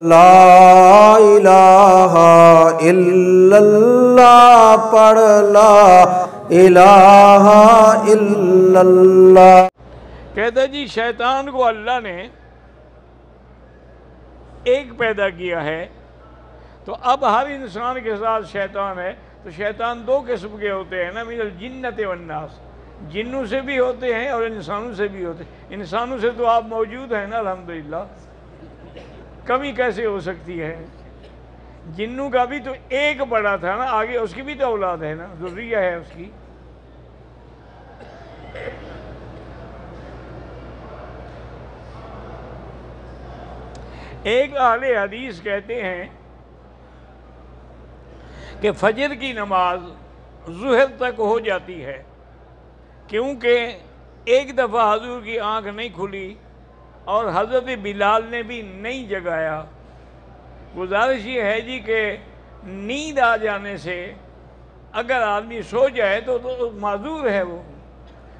لا الہ الا اللہ پڑھ، لا الہ الا اللہ۔ کہتا جی شیطان کو اللہ نے ایک پیدا کیا ہے، تو اب ہر انسان کے ساتھ شیطان ہے، تو شیطان دو قسم کے ہوتے ہیں نا، من الجنۃ والناس، جنوں سے بھی ہوتے ہیں اور انسانوں سے بھی ہوتے ہیں۔ انسانوں سے تو آپ موجود ہیں نا الحمدللہ، کمی کیسے ہو سکتی ہے؟ جنوں کا بھی تو ایک بڑا تھا نا، آگے اس کی بھی تو اولاد ہے نا، ذریہ ہے اس کی۔ ایک اہل حدیث کہتے ہیں کہ فجر کی نماز ظہر تک ہو جاتی ہے، کیونکہ ایک دفعہ حضور کی آنکھ نہیں کھلی اور حضرت بلال نے بھی نہیں جگایا۔ گزارش یہ ہے جی کہ نیند آ جانے سے اگر آدمی سو جائے تو معذور ہے وہ۔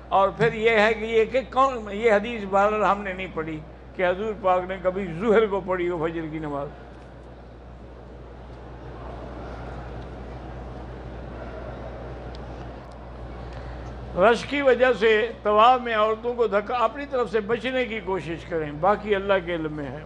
اور پھر یہ ہے کہ یہ حدیث بہرحال ہم نے نہیں پڑھی کہ حضور پاک نے کبھی ظہر کو پڑھی ہو فجر کی نماز۔ رش کی وجہ سے طواف میں عورتوں کو دھکا، اپنی طرف سے بچنے کی کوشش کریں، باقی اللہ کے علم میں ہے۔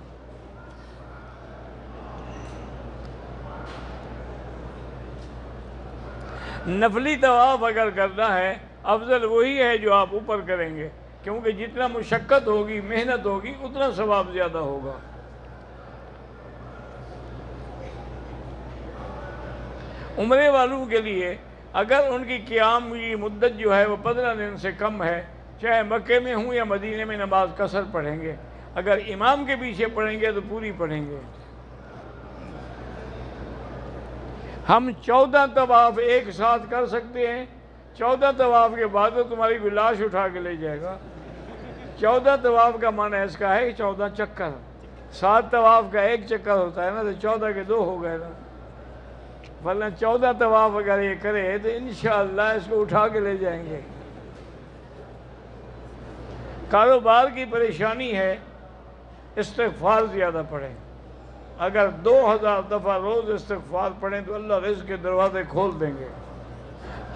نفلی طواف اگر کرنا ہے، افضل وہی ہے جو آپ اوپر کریں گے، کیونکہ جتنا مشقت ہوگی، محنت ہوگی، اتنا ثواب زیادہ ہوگا۔ عمرے والوں کے لیے اگر ان کی قیام کی مدت جو ہے وہ 15 دن سے کم ہے، چاہے مکے میں ہوں یا مدینے میں، نماز قصر پڑھیں گے۔ اگر امام کے پیچھے پڑھیں گے تو پوری پڑھیں گے۔ ہم 14 طواف ایک ساتھ کر سکتے ہیں۔ 14 طواف کے بعد تو تمہاری کوئی لاش اٹھا کے لے جائے گا۔ 14 طواف کا معنی اس کا ہے 14 چکر۔ 7 طواف کا ایک چکر ہوتا ہے نا، تو 14 کے 2 ہو گئے نا۔ ورنہ 14 طواف اگر یہ کرے تو انشاءاللہ اس کو اٹھا کے لے جائیں گے۔ کاروبار کی پریشانی ہے، استغفار زیادہ پڑھیں۔ اگر 2000 دفعہ روز استغفار پڑھیں تو اللہ رزق کے دروازے کھول دیں گے۔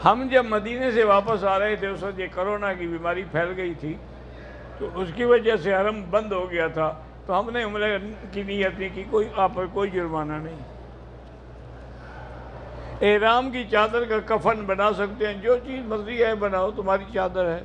ہم جب مدینے سے واپس آ رہے تھے، اس وقت یہ کرونا کی بیماری پھیل گئی تھی، تو اس کی وجہ سے حرم بند ہو گیا تھا، تو ہم نے عمرے کی نیت نہیں کی، آپ پر کوئی جرمانہ نہیں۔ احرام کی چادر کا کفن بنا سکتے ہیں، جو چیز مرضی ہے بناؤ، تمہاری چادر ہے۔